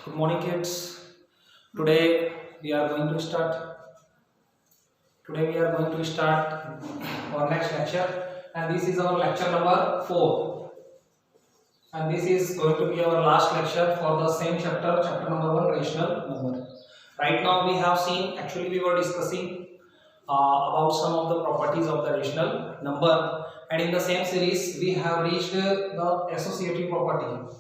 Good morning, kids. Today we are going to start. Today we are going to start our next lecture, and this is our lecture number 4. And this is going to be our last lecture for the same chapter, chapter number 1, rational number. Right now we have seen. Actually, we were discussing about some of the properties of the rational number, and in the same series we have reached the associative property.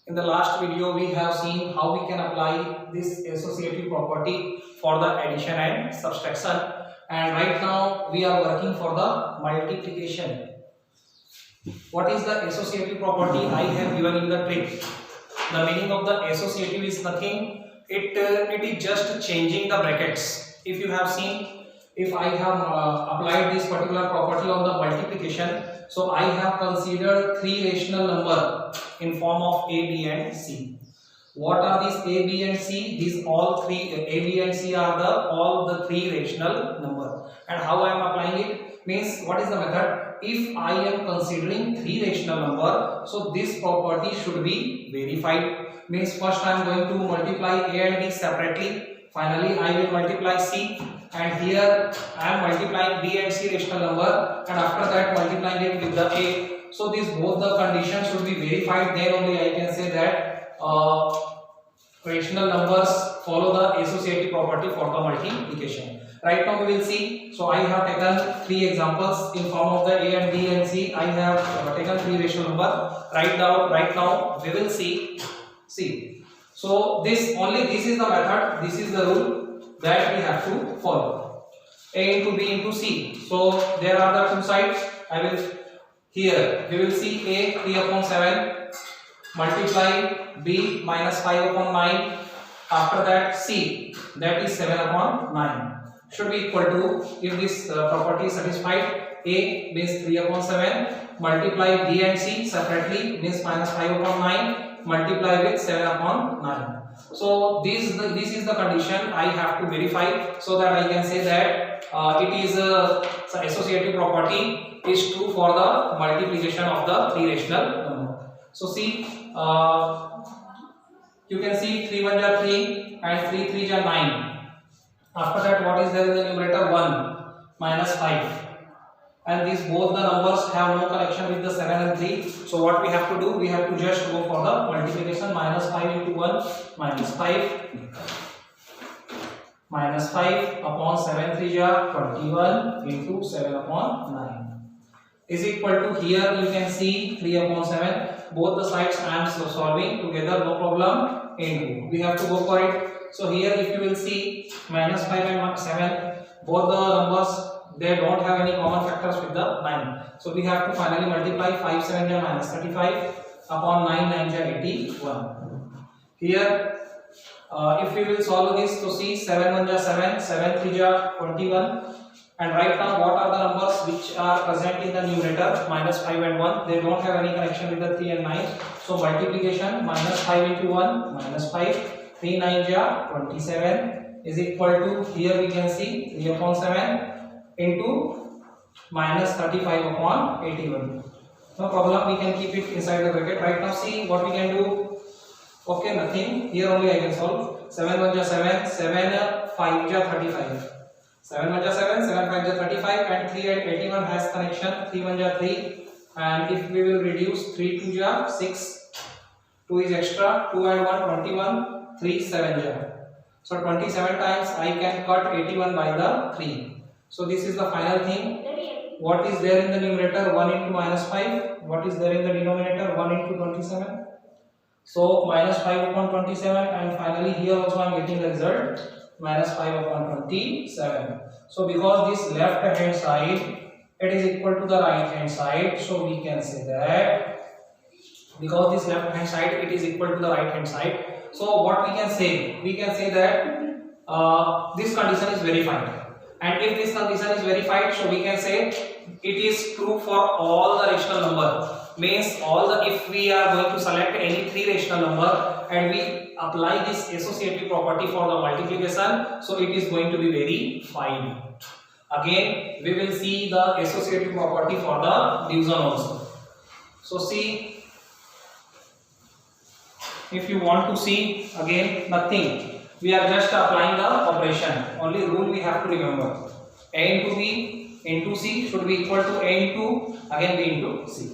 In the last video, we have seen how we can apply this associative property for the addition and subtraction, and right now we are working for the multiplication. What is the associative property? I have given you the trick. The meaning of the associative is nothing. It is just changing the brackets. If you have seen, if I have applied this particular property on the multiplication, so I have considered 3 rational number in form of A, B and C. What are these A, B and C? These all three A, B and C are all the 3 rational number. And how I am applying it means, what is the method? If I am considering 3 rational number, so this property should be verified. Means first I am going to multiply A and B separately. Finally I will multiply C, and here I am multiplying B and C rational number, and after that multiplying it with the A. So these both the conditions should be verified, then only I can say that rational numbers follow the associative property for the multiplication. Right now we will see. So I have taken 3 examples in form of the A and B and C. I have taken 3 rational number. Right now we will see. So this is the method, this is the rule that we have to follow. A into B into C. So there are the 2 sides. Here we will see A 3 upon 7 multiply B minus 5 upon 9. After that C, that is 7 upon 9, should be equal to, if this property is satisfied, A means 3 upon 7 multiply B and C separately means minus 5 upon 9 multiply with 7 upon 9. So this is the condition I have to verify, so that I can say that it is associative property is true for the multiplication of the 3 rational number. So see, you can see 3 1 are 3 and 3 3 are 9. After that, what is there in the numerator? 1 minus 5. And these both the numbers have no connection with the 7 and 3. So what we have to do? We have to just go for the multiplication. Minus 5 into 1 minus 5. Minus 5 upon 7 3 are 21 into 7 upon 9 is equal to, here you can see 3 upon 7. Both the sides I am solving together, no problem, into. We have to go for it. So here if you will see, minus 5 and 7, both the numbers, they don't have any common factors with the 9. So we have to finally multiply 5 7 are minus 35 upon 9 9 are 81. Here if we will solve this, to see 7 1 are 7, 7 3 are 21. And right now, what are the numbers which are present in the numerator? Minus 5 and 1. They don't have any connection with the 3 and 9. So multiplication, minus 5 into 1 minus 5. 3 9 are 27 is equal to, here we can see 3 upon 7 into minus 35 upon 81. No problem, we can keep it inside the bracket. Right now, see what we can do. Okay, nothing. Here only I can solve. 7 1 are 7, 7 5 are 35. 7 1 are 7, 7 5 are 35, and 3 and 81 has connection. 3 1 are 3, and if we will reduce, 3 2 are 6, 2 is extra, 2 and 1 21, 3 7 are. So 27 times I can cut 81 by the 3. So this is the final thing. What is there in the numerator? 1 into minus 5. What is there in the denominator? 1 into 27. So minus 5 upon 27, and finally here also I am getting the result minus 5 upon 27. So because this left hand side, it is equal to the right hand side, so we can say that because this left hand side, it is equal to the right hand side. So what we can say? We can say that this condition is verified. And if this condition is verified, so we can say it is true for all the rational number. Means if we are going to select any 3 rational number and we apply this associative property for the multiplication, so it is going to be verified. Again, we will see the associative property for the division also. So see, if you want to see again nothing, we are just applying the operation. Only rule we have to remember. A into B into C should be equal to A into again B into C.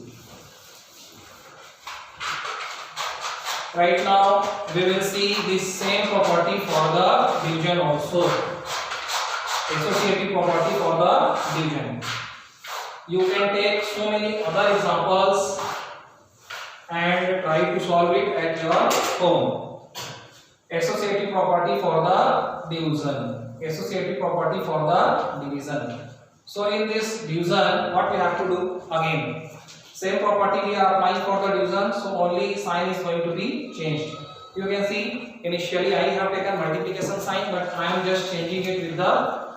Right now we will see this same property for the division also. Associative property for the division. You can take so many other examples and try to solve it at your home. Associative property for the division. Associative property for the division. So in this division, what we have to do again? Same property we are applying for the division, so only sign is going to be changed. You can see initially I have taken multiplication sign, but I am just changing it with the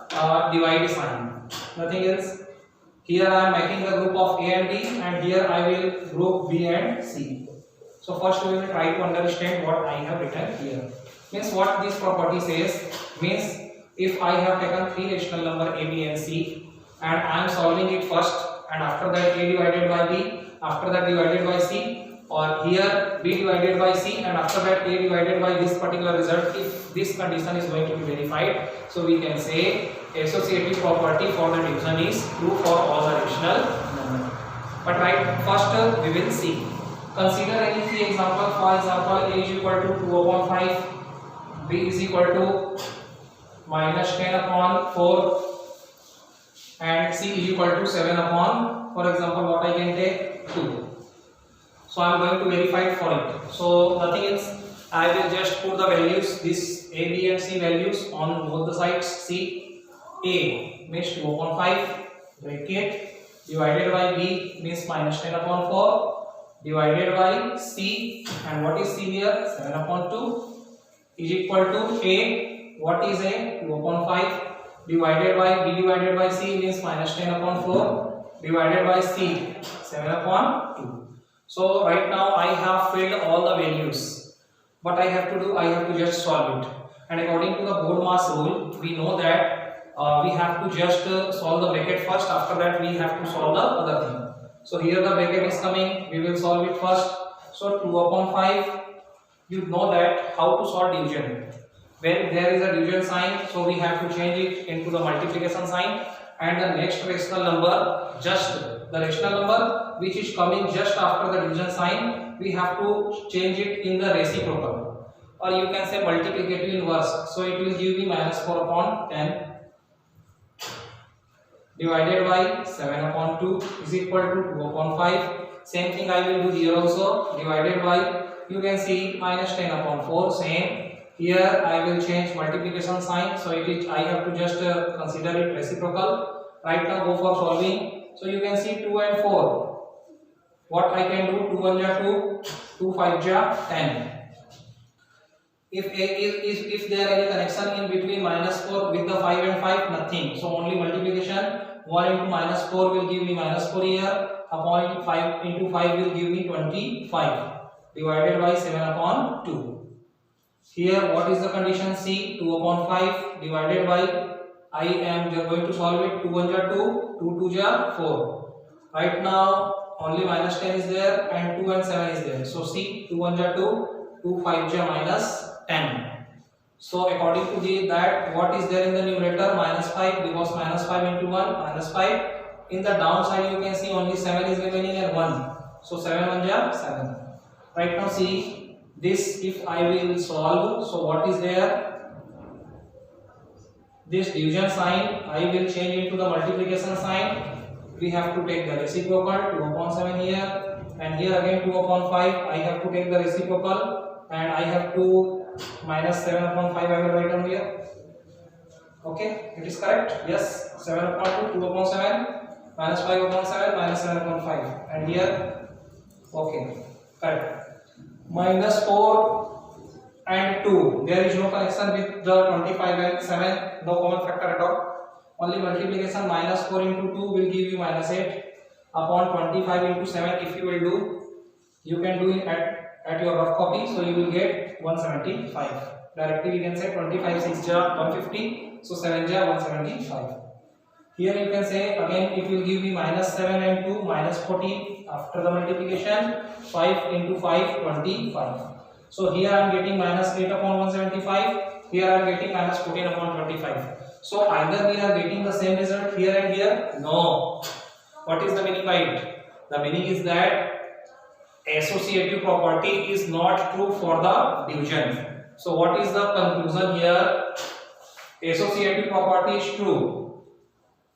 divide sign. Nothing else. Here I am making the group of A and B, and here I will group B and C. So first we will try to understand what I have written here. Means what this property says means if I have taken three rational number A, B and C and I am solving it first, and after that A divided by B, after that divided by C, or here B divided by C and after that A divided by this particular result, if this condition is going to be verified, so we can say associative property for the division is true for all the rational numbers. But right, first we will see. Consider any three example. For example, A is equal to 2 upon 5, B is equal to minus 10 upon 4, and C is equal to 7 upon, for example, what I can take 2. So I am going to verify it for it. So nothing else, I will just put the values, this A, B and C values on both the sides. See, A means 2 upon 5 bracket divided by B means minus 10 upon 4 divided by C, and what is C here? 7 upon 2 is equal to A. What is A? 2 upon 5 divided by B divided by C means minus 10 upon 4 divided by C, 7 upon 2. So right now I have filled all the values. What I have to do, I have to just solve it. And according to the board mass rule, we know that we have to just solve the bracket first. After that we have to solve the other thing. So here the bracket is coming, we will solve it first. So 2 upon 5, you know that how to solve division. When there is a division sign, so we have to change it into the multiplication sign, and the next rational number, just the rational number which is coming just after the division sign, we have to change it in the reciprocal, or you can say multiplicative inverse. So it will give me minus 4 upon 10 divided by 7 upon 2 is equal to 2 upon 5. Same thing I will do here also, divided by, you can see, minus 10 upon 4. Same. Here I will change multiplication sign, so it is, I have to just consider it reciprocal. Right now go for solving. So you can see 2 and 4. What I can do? 2 1 ja 2, 2 5 ja 10. If there any connection in between minus 4 with the 5 and 5, nothing. So only multiplication. 1 into minus 4 will give me minus 4 here. Upon 5 into 5 will give me 25 divided by 7 upon 2. Here what is the condition? C, 2 upon 5 divided by, I am going to solve it. 2 1 ja 2, 2 2 ja 4. Right now only minus 10 is there and 2 and 7 is there. So C, 2 1 ja 2, 2 5 ja minus 10. So according to that, what is there in the numerator? Minus 5, because minus 5 into 1, minus 5. In the downside you can see only 7 is remaining and 1. So 7 1 ja 7. Right now see, this if I will solve, so what is there? This division sign I will change into the multiplication sign. We have to take the reciprocal, 2 upon 7 here, and here again 2 upon 5 I have to take the reciprocal, and I have to minus 7 upon 5 I will write on here. Okay, it is correct? Yes, 7 upon 2, 2 upon 7, minus 5 upon 7, minus 7 upon 5, and here, okay, correct. Minus 4 and 2, there is no connection with the 25 and 7, no common factor at all. Only multiplication. Minus 4 into 2 will give you minus 8 upon 25 into 7. If you will do, you can do it at your rough copy, so you will get 175. Directly we can say 25 6 ja 150, so 7 ja 175. Here you can say again it will give me minus 7 and 2 minus 14 after the multiplication. 5 into 5 25. So here I am getting minus 8 upon 175. Here I am getting minus 14 upon 25. So either we are getting the same result here and here. No. What is the meaning by it? The meaning is that associative property is not true for the division. So what is the conclusion here? Associative property is true.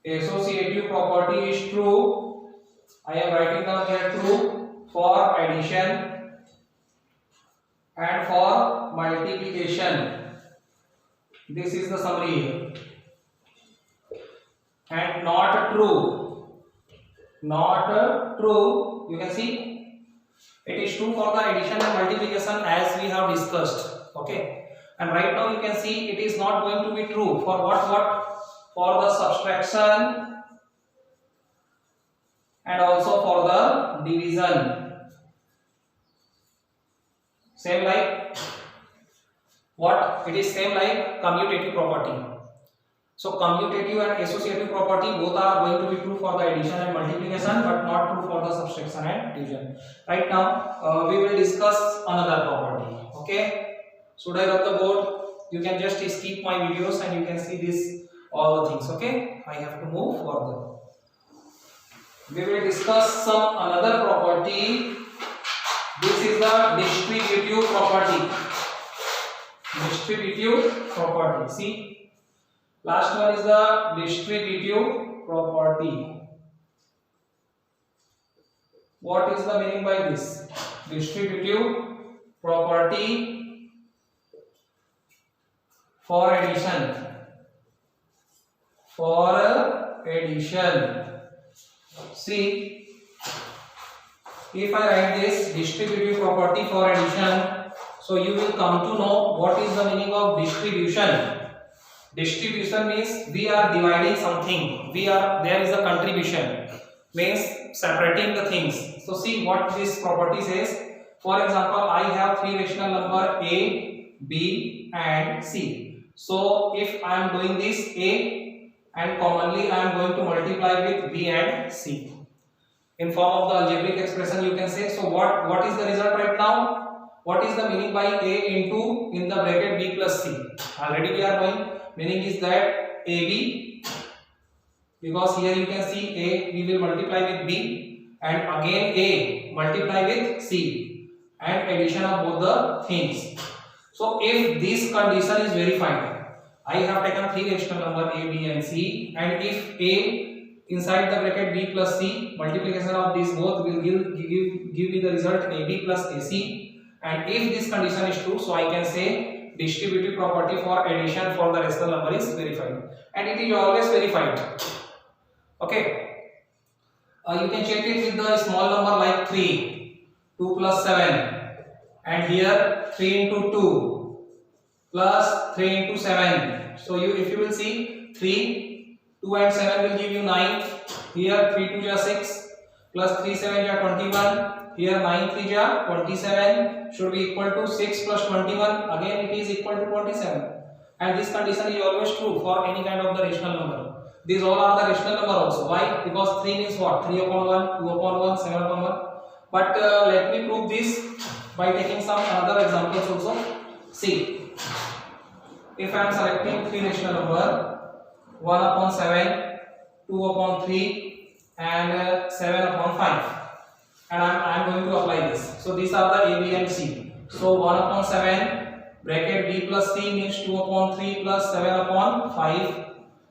Associative property is true. I am writing down here true for addition and for multiplication. This is the summary here. And not true. Not true. You can see it is true for the addition and multiplication as we have discussed. Okay. And right now you can see it is not going to be true for what? For the subtraction and also for the division. Same like what? It is same like commutative property. So commutative and associative property both are going to be true for the addition and multiplication, but not true for the subtraction and division. Right now we will discuss another property. Okay. Should I rub the board? You can just skip my videos and you can see this all the things. Okay. I have to move further. We will discuss some another property. This is the distributive property. Distributive property. See, last one is the distributive property. What is the meaning by this? Distributive property for addition. For addition. See, if I write this distributive property for addition, so you will come to know what is the meaning of distribution. Distribution means we are dividing something. There is a contribution, means separating the things. So see what this property says. For example, I have three rational number A, B and C. So if I am doing this A and commonly I am going to multiply with B and C. In form of the algebraic expression you can say. So what is the result right now? What is the meaning by A into in the bracket B plus C? Already we are knowing. Meaning is that AB, because here you can see A we will multiply with B and again A multiply with C and addition of both the things. So if this condition is verified, I have taken three rational number A, B and C, and if A inside the bracket B plus C, multiplication of these both will give me the result AB plus AC, and if this condition is true, so I can say distributive property for addition for the rational number is verified, and it is always verified. Okay, you can check it with the small number like 3, 2 plus 7, and here 3 into 2 plus 3 into 7. So if you will see 3, 2 and 7 will give you 9. Here 3 2 is 6 plus 3 7 is 21. Here 9 3 is 27 should be equal to 6 plus 21. Again it is equal to 27. And this condition is always true for any kind of the rational number. These all are the rational number also. Why? Because 3 means what? 3 upon 1, 2 upon 1, 7 upon 1. But let me prove this by taking some other examples also. See, if I am selecting 3 rational number, 1 upon 7, 2 upon 3 and 7 upon 5, and I am going to apply this. So these are the A, B and C. So 1 upon 7 bracket B plus C means 2 upon 3 plus 7 upon 5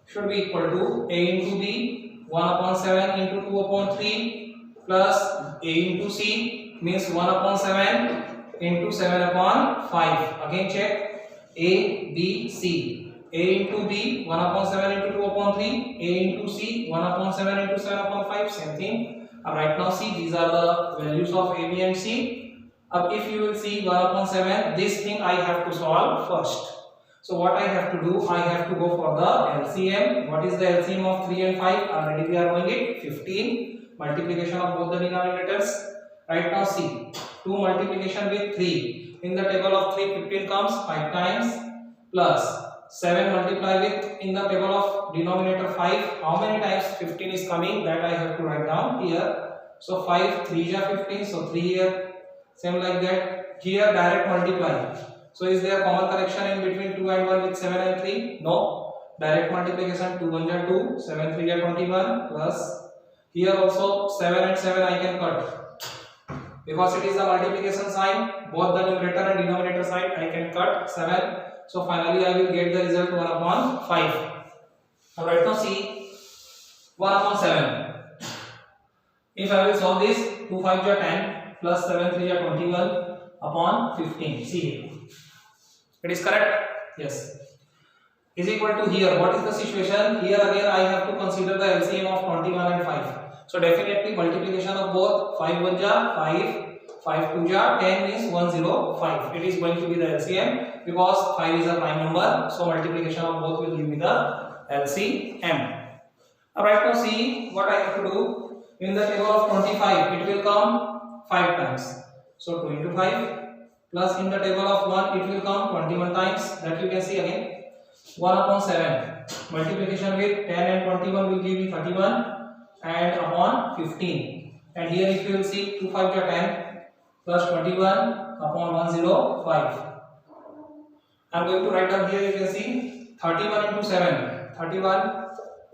should be equal to A into B, 1 upon 7 into 2 upon 3 plus A into C means 1 upon 7 into 7 upon 5. Again check A, B, C. A into B, 1 upon 7 into 2 upon 3. A into C, 1 upon 7 into 7 upon 5. Same thing. Right now see, these are the values of A, B and C. If you will see 1 upon 7, this thing I have to solve first. So what I have to do, I have to go for the LCM. What is the LCM of 3 and 5? Already we are knowing it. 15. Multiplication of both the denominators. Right now see, 2 multiplication with 3. In the table of 3, 15 comes 5 times plus 7 multiply with in the table of denominator 5. How many times 15 is coming? That I have to write down here. So 5 3 is 15. So 3 here. Same like that. here direct multiply. So is there common connection in between 2 and 1 with 7 and 3? No. Direct multiplication, 2 1 are 2, 7 3 are 21, plus here also 7 and 7 I can cut. Because it is the multiplication sign, both the numerator and denominator side I can cut 7. So finally I will get the result 1 upon 5. Now right now see 1 upon 7. If I will solve this, 2 5 are 10 plus 7 3 are 21 upon 15. See here. It is correct? Yes. Is equal to here. What is the situation? Here again I have to consider the LCM of 21 and 5. So definitely multiplication of both 5 1 ja 5, 5 2 ja 10 means 105. It is going to be the LCM because 5 is a prime number. So multiplication of both will give me the LCM. Alright, now see what I have to do. In the table of 25 it will come 5 times. So 2 into 5 plus in the table of 1 it will come 21 times. That you can see again. 1 upon 7 multiplication with 10 and 21 will give me 31 and upon 15, and here if you will see 2 5 are 10 plus 21 upon 105. I am going to write down here. You can see 31 into 7, 31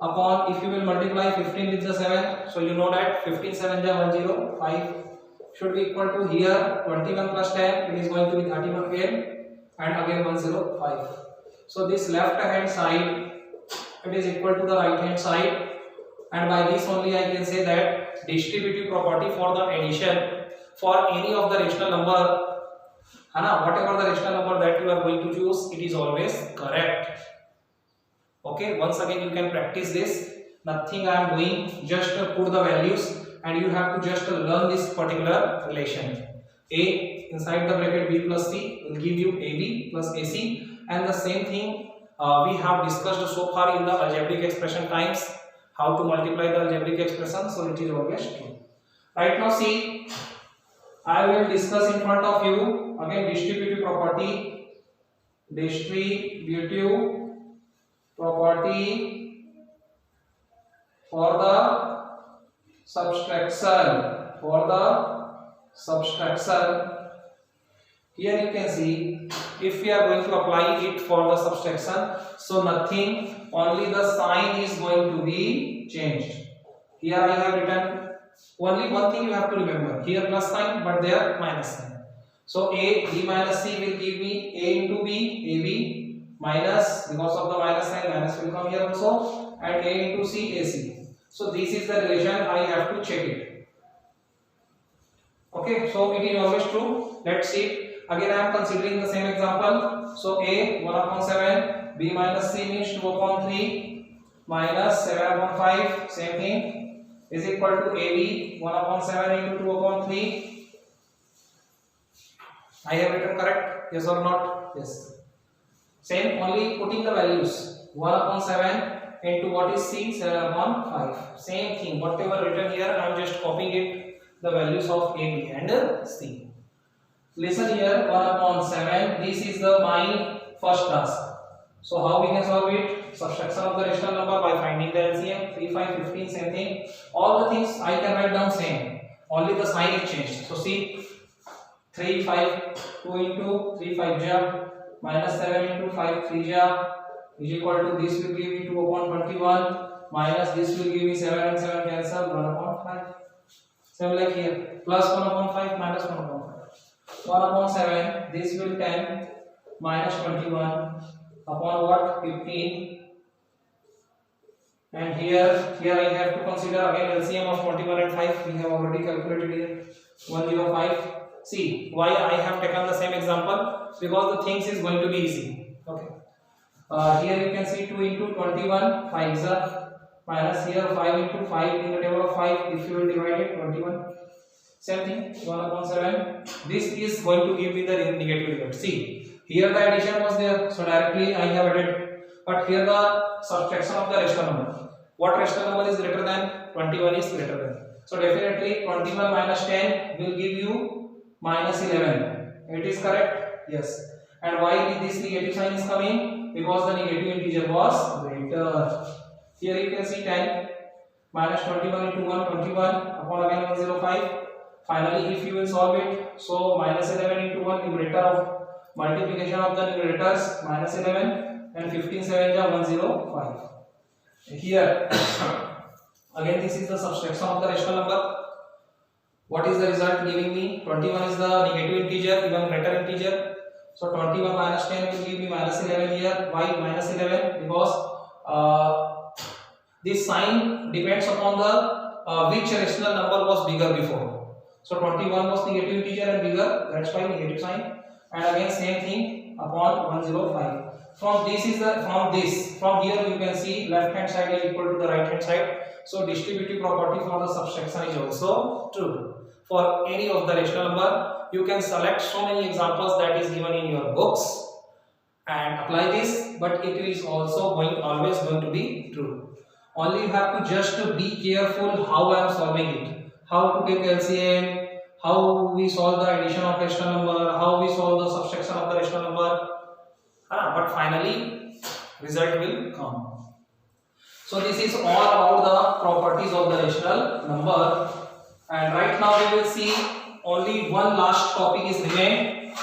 upon, if you will multiply 15 with the 7, so you know that 15 7 ja 105 should be equal to here 21 plus 10, it is going to be 31 again and again 105. So this left hand side it is equal to the right hand side, and by this only I can say that distributive property for the addition for any of the rational number, whatever the rational number that you are going to choose, it is always correct. Okay, once again you can practice this. Nothing I am doing, just put the values and you have to just learn this particular relation. A inside the bracket B plus C will give you AB plus AC. And the same thing we have discussed so far in the algebraic expression times, how to multiply the algebraic expression, so it is always true. Right now see, I will discuss in front of you again distributive property for the subtraction. Here you can see, if we are going to apply it for the subtraction, so nothing, only the sign is going to be changed. Here I have written only one thing you have to remember, here plus sign but there minus sign. So A, B minus C will give me A into B, AB minus, because of the minus sign minus will come here also, and A into C, AC. So this is the relation, I have to check it. Okay, so it is always true. Let's see. Again I am considering the same example. So A 1 upon 7, B minus C means 2 upon 3 minus 7 upon 5, same thing, is equal to AB 1 upon 7 into 2 upon 3. I have written correct? Yes or not? Yes. Same, only putting the values 1 upon 7 into what is C, 7 upon 5. Same thing, whatever written here I am just copying it, the values of A, B and C. Listen here, 1 upon 7, this is my first task. So how we can solve it? Subtraction of the rational number by finding the LCM. 3 5 15, same thing. All the things I can write down same, only the sign is changed. So see, 3 5 2 into 3 5 ja minus 7 into 5 3 ja is equal to, this will give me 2 upon 21 minus this will give me 7 and 7 cancel, 1 upon 5. Same like here, plus 1 upon 5 minus 1 upon 5. 1 upon 7, this will 10 minus 21 upon what? 15. And here I have to consider again LCM of 21 and 5. We have already calculated here 105. See why I have taken the same example, because the things is going to be easy. Okay. Here you can see 2 into 21 5 is minus here 5 into 5 in the table of 5. If you will divide it 21. Same thing, 1 upon 7. This is going to give me the negative result. See, here the addition was there, so directly I have added. But here the subtraction of the rational number. What rational number is greater than? 21 is greater than. So definitely 21 minus 10 will give you minus 11. It is correct? Yes. And why this negative sign is coming? Because the negative integer was greater. Here you can see 10 minus 21 into 1, 21 upon again 105. Finally, if you will solve it, so minus 11 into 1 numerator of multiplication of the numerators minus 11 and 15 7 ja 105. Here again this is the subtraction of the rational number. What is the result giving me? 21 is the negative integer, even greater integer. So 21 minus 10 will give me minus 11 here. Why minus 11? Because this sign depends upon the which rational number was bigger before. So 21 was negative integer and bigger, that's why negative sign. And again same thing upon 105. From here you can see left hand side is equal to the right hand side. So distributive property for the subtraction is also true. For any of the rational number, you can select so many examples that is given in your books and apply this, but it is also always going to be true. Only you have to just be careful how I am solving it, how to take LCM, how we solve the addition of rational number, how we solve the subtraction of the rational number. But finally result will come. So this is all about the properties of the rational number, and right now we will see only one last topic is remained,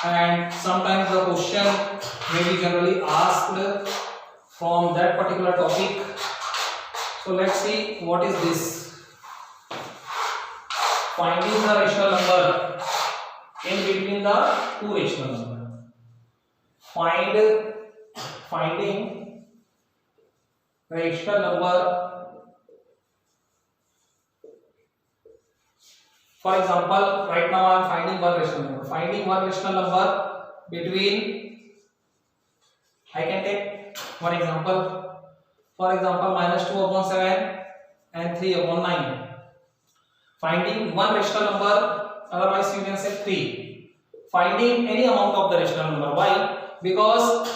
and sometimes the question may be generally asked from that particular topic. So let's see what is this. Finding the rational number in between the two rational numbers. Finding rational number. For example, right now I am finding one rational number. Finding one rational number between, I can take one example. For example, minus 2 upon 7 and 3 upon 9. Finding one rational number, otherwise you can say 3. Finding any amount of the rational number. Why? Because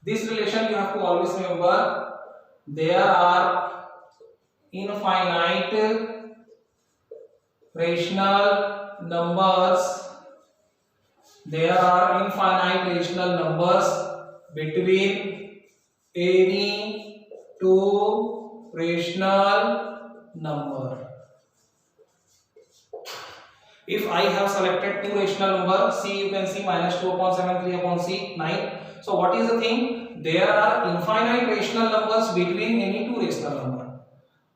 this relation you have to always remember, there are infinite rational numbers. There are infinite rational numbers between any two rational number. If I have selected two rational numbers, see you can see minus 2 upon 7, 3 upon 9. So what is the thing? There are infinite rational numbers between any two rational number.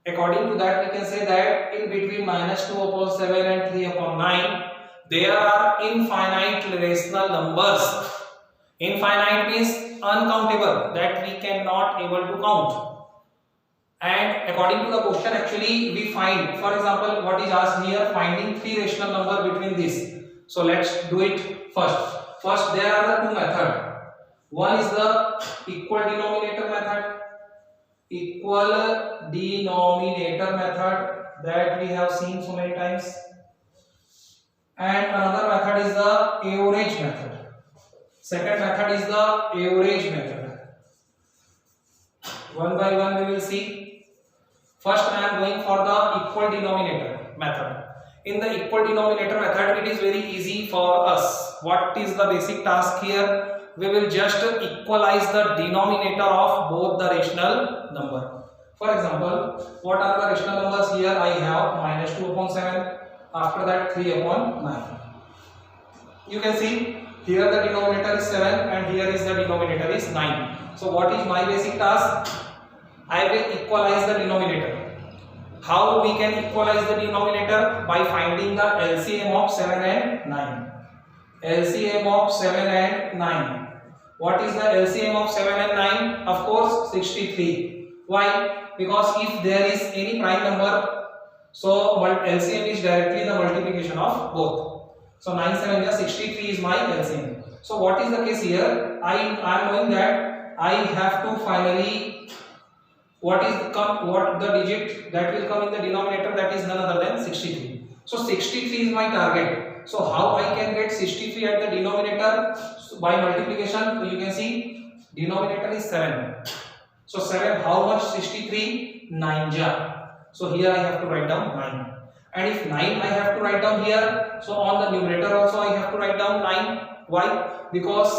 According to that, we can say that in between minus 2 upon 7 and 3 upon 9, there are infinite rational numbers. Infinite means uncountable, that we cannot able to count. And according to the question, actually we find, for example, what is asked here, finding three rational number between this. So let's do it first. First, there are the two methods. One is the equal denominator method. Equal denominator method that we have seen so many times. And another method is the average method. Second method is the average method. One by one we will see. First I am going for the equal denominator method. In the equal denominator method, it is very easy for us. What is the basic task here? We will just equalize the denominator of both the rational number. For example, what are the rational numbers here? I have minus 2 upon 7, after that 3 upon 9. You can see here the denominator is 7 and here is the denominator is 9. So what is my basic task? I will equalize the denominator. How we can equalize the denominator? By finding the LCM of 7 and 9. LCM of 7 and 9. What is the LCM of 7 and 9? Of course 63. Why? Because if there is any prime number, so LCM is directly the multiplication of both. So 9 7 is 63 is my LCM. So what is the case here? I am knowing that I have to finally, what the digit that will come in the denominator, that is none other than 63. So 63 is my target. So how I can get 63 at the denominator? So by multiplication, you can see denominator is 7. So 7, how much? 63? 9 ja. So here I have to write down 9. And if 9 I have to write down here, so on the numerator also I have to write down 9. Why? Because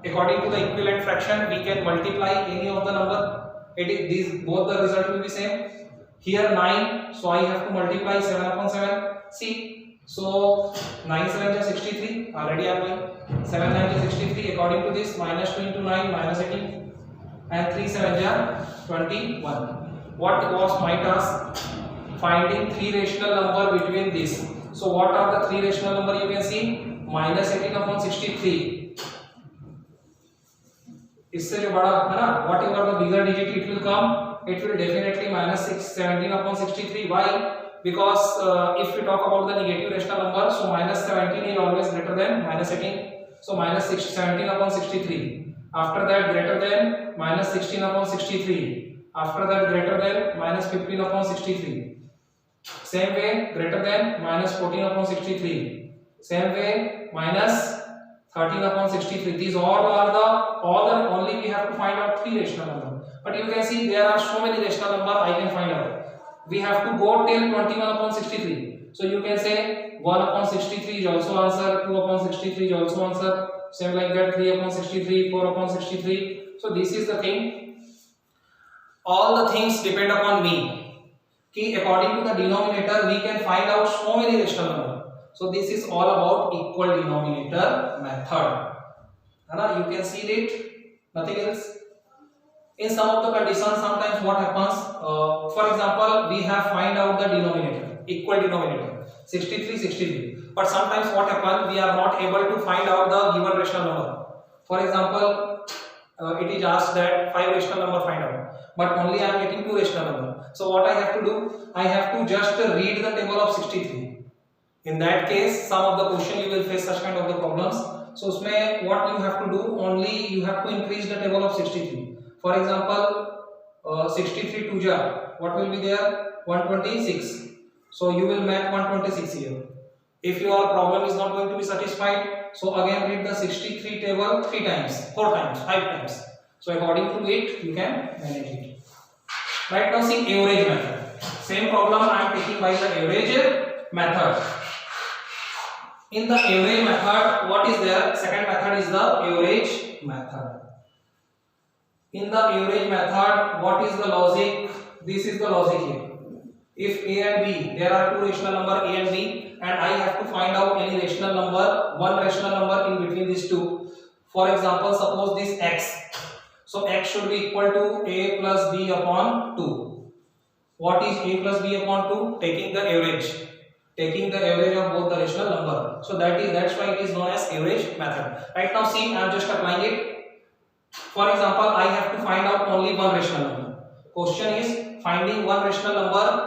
according to the equivalent fraction, we can multiply any of the number. These both the result will be same. Here 9, so I have to multiply 7 upon 7. See, so 9 7 is 63. Already I am doing 7 9 is 63. According to this, minus 2 into 9 minus 18, and 3 7 is 21. What was my task? Finding three rational number between this. So what are the three rational number? You can see minus 18 upon 63. इससे जो बड़ा है ना, whatever the bigger digit it will come, it will definitely minus 17 upon 63. Why? Because if we talk about the negative rational number, so minus 17 is always greater than minus 18. So minus 17 upon 63. After that greater than minus 16 upon 63. After that greater than minus 15 upon 63. Same way greater than minus 14 upon 63. Same way minus 13 upon 63. These all are the only we have to find out three rational number. But you can see there are so many rational number I can find out. We have to go till 21 upon 63. So you can say 1 upon 63 is also answer, 2 upon 63 is also answer. Same like that, 3 upon 63, 4 upon 63. So this is the thing. All the things depend upon me. Okay, according to the denominator, we can find out so many rational number. So this is all about equal denominator method. You can see it, nothing else. In some of the conditions, sometimes what happens, for example, we have find out the denominator, equal denominator, 63, 63. But sometimes what happens, we are not able to find out the given rational number. For example, it is asked that 5 rational number find out, but only I am getting 2 rational number. So what I have to do, I have to just read the table of 63. In that case, some of the question you will face such kind of the problems. So usme what you have to do, only you have to increase the table of 63. For example, 63 2 ja, what will be there? 126. So you will make 126 here. If your problem is not going to be satisfied, so again read the 63 table 3 times, 4 times, 5 times. So according to it, you can manage it. Right now see average method. Same problem I am taking by the average method. In the average method, what is there? Second method is the average method. In the average method, what is the logic? This is the logic here. If A and B, there are two rational number A and B, and I have to find out any rational number, one rational number in between these two. For example, suppose this x. So x should be equal to A plus B upon 2. What is A plus B upon 2? Taking the average. Taking the average of both the rational number. So that's why it is known as average method. Right now see, I am just applying it. For example, I have to find out only one rational number. Question is finding one rational number.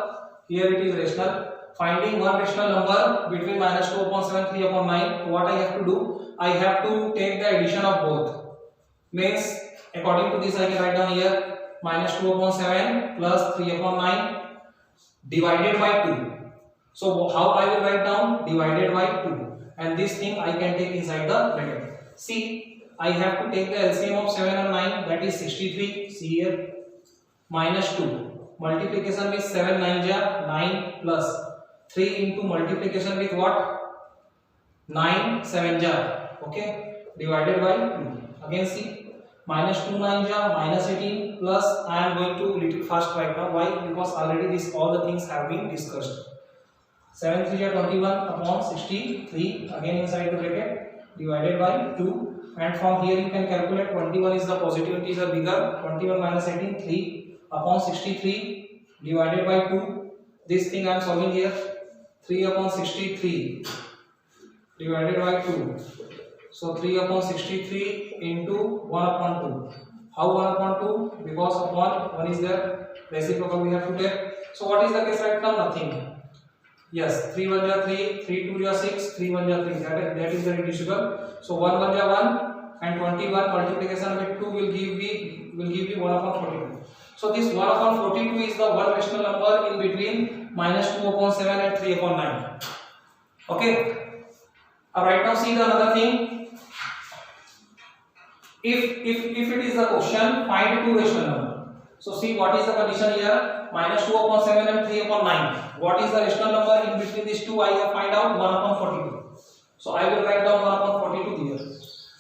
Here it is rational. Finding one rational number between minus 2 upon 7, 3 upon 9. What I have to do? I have to take the addition of both. Means according to this I can write down here minus 2 upon 7 plus 3 upon 9 divided by 2. So how I will write down? Divided by 2. And this thing I can take inside the bracket. See, I have to take the LCM of 7 and 9, that is 63. See here, minus 2. Multiplication with 7 9 ja 9 plus 3 into multiplication with what? 9 7 ja. Okay, divided by 2. Again see, minus 2 9 ja minus 18 plus I am going to little fast right now. Why? Because already this all the things have been discussed. 7 3 ja 21 upon 63, again inside the bracket, divided by 2. And from here you can calculate 21 is the positive integer bigger, 21 minus 18 3 upon 63 divided by 2. This thing I am solving here, 3 upon 63 divided by 2. So 3 upon 63 into 1 upon 2. How 1 upon 2? Because upon 1 is there, reciprocal we have to take. So what is the case right now? Nothing. Yes, 3 1 ja 3, 3 2 ja 6, 3 1 ja 3. That is the reducible. So 1 1 ja 1 and 21 multiplication with 2 will give me 1 upon 42. So this 1 upon 42 is the one rational number in between minus 2 upon 7 and 3 upon 9. Okay. Right now see the another thing. If it is the question, find two rational number. So see what is the condition here? Minus 2 upon 7 and 3 upon 9. What is the rational number in between these two? I have find out 1 upon 42. So I will write down 1 upon 42 here.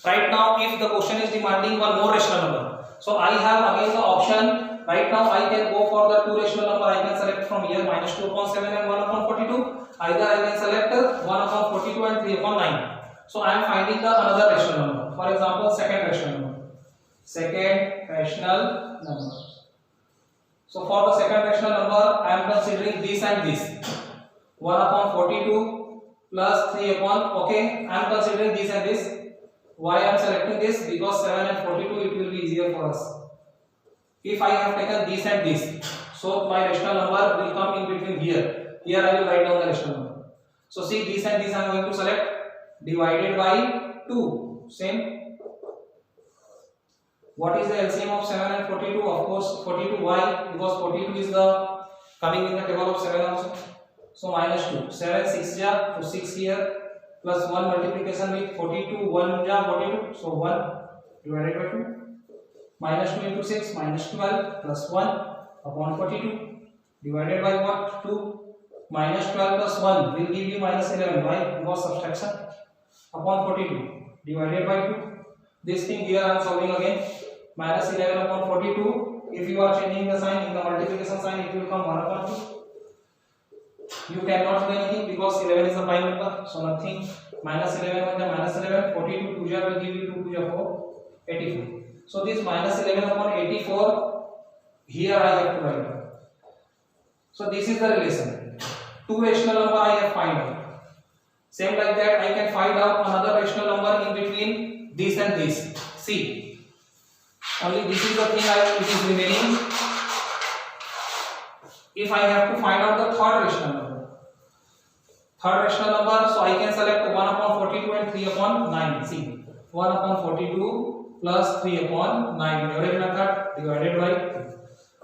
Right now, if the question is demanding one more rational number, so I have again the option Right now I can go for the two rational number. I can select from here minus 2 upon 7 and 1 upon 42. Either I can select 1 upon 42 and 3 upon 9. So I am finding the another rational number. For example, second rational number. Second rational number. So for the second rational number, I am considering this and this. 1 upon 42 plus 3 upon, okay, I am considering this and this. Why I am selecting this? Because 7 and 42 it will be easier for us. If I have taken this and this, so my rational number will come in between here. Here I will write down the rational number. So see, this and this I am going to select, divided by 2. Same. What is the LCM of 7 and 42? Of course 42. Why? Because 42 is the coming in the table of 7 also. So minus 2. 7 6 ja, so 6 here, plus 1 multiplication with 42. 1 ja 42. So 1 divided by 2. Minus 2 into 6, minus 12, plus 1 upon 42. Divided by what? 2. Minus 12 plus 1 will give you minus 11. Why? Because subtraction. Upon 42. Divided by 2. This thing here I am solving again. Minus 11 upon 42. If you are changing the sign in the multiplication sign, it will come 1 upon 2. You cannot do anything because 11 is a prime number. So nothing. Minus 11 on the minus 11. 42 2 ja will give you 2 2 ja 4. 84. So this minus 11 upon 84. Here I have to write. So this is the relation. Two rational number I have find out. Same like that I can find out another rational number in between this and this. See, only this is the thing it is remaining. If I have to find out the third rational number, so I can select 1 upon 42 and 3 upon 9. See, 1 upon 42 plus 3 upon 9. Average method divided by 2.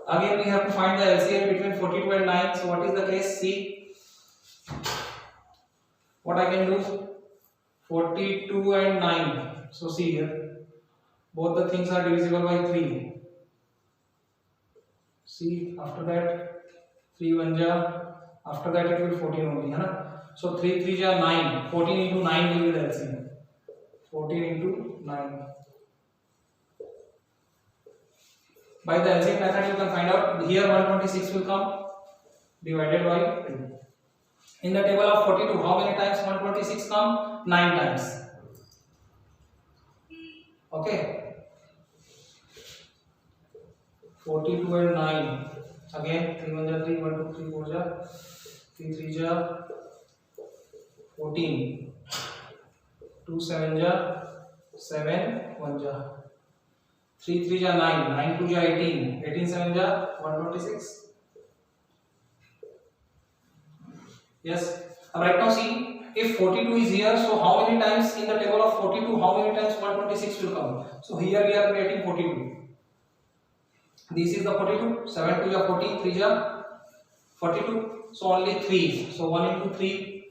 Again we have to find the LCM between 42 and 9. So what is the case? See, what I can do? 42 and 9. So see here, both the things are divisible by 3. See, after that 3 1 ja, after that it will be 14 only, hai? So 3 3 ja 9. 14 into 9 will be the LCM. 14 into 9. By the LCM method you can find out. Here 126 will come divided by 2. In the table of 42, how many times 126 come? 9 times. Okay. 42 and 9. Again 3 1 ja 3, 1 2 3 4 ja 3 3 ja 14. 2 7 ja 7 1 ja 3 3 ja 9, 9 2 ja 18, 18 7 ja 126. Yes. Right now see, if 42 is here, so how many times in the table of 42, how many times 126 will come? So here we are creating 42. This is the 42. 7 2 ja 14, 3 ja 42. So only 3. So 1 into 3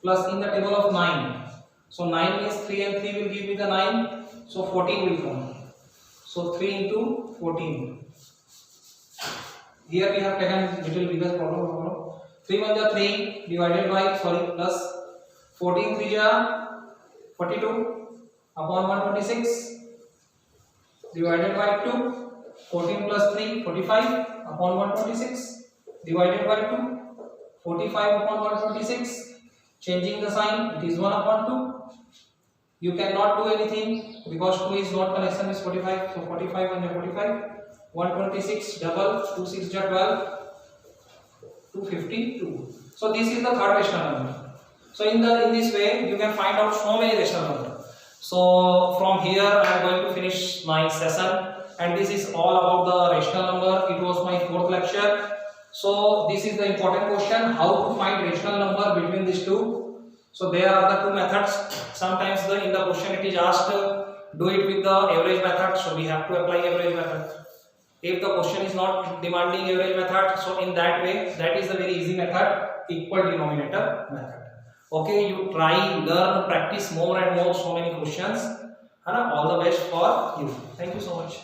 plus in the table of 9. So 9 means 3 and 3 will give me the 9. So 14 will come. So 3 into 14. Here we have taken little bigger problem. 3 1 ja 3 divided by plus 14 3 ja 42 upon 126 divided by 2. 14 plus 3 45 upon 126 divided by 2. 45 upon 126. Changing the sign, it is 1 upon 2. You cannot do anything because 2 is not connection with 45. So 45 and 45. 126 double 2 6 ja 12. 252. So this is the third rational number. So in this way you can find out so many rational numbers. So from here I am going to finish my session, and this is all about the rational number. It was my fourth lecture. So this is the important question: how to find rational number between these two. So there are the two methods. Sometimes in the question it is asked do it with the average method. So we have to apply average method. If the question is not demanding average method, so in that way, that is the very easy method, equal denominator method. Okay, you try, learn, practice more and more so many questions. And all the best for you. Thank you so much.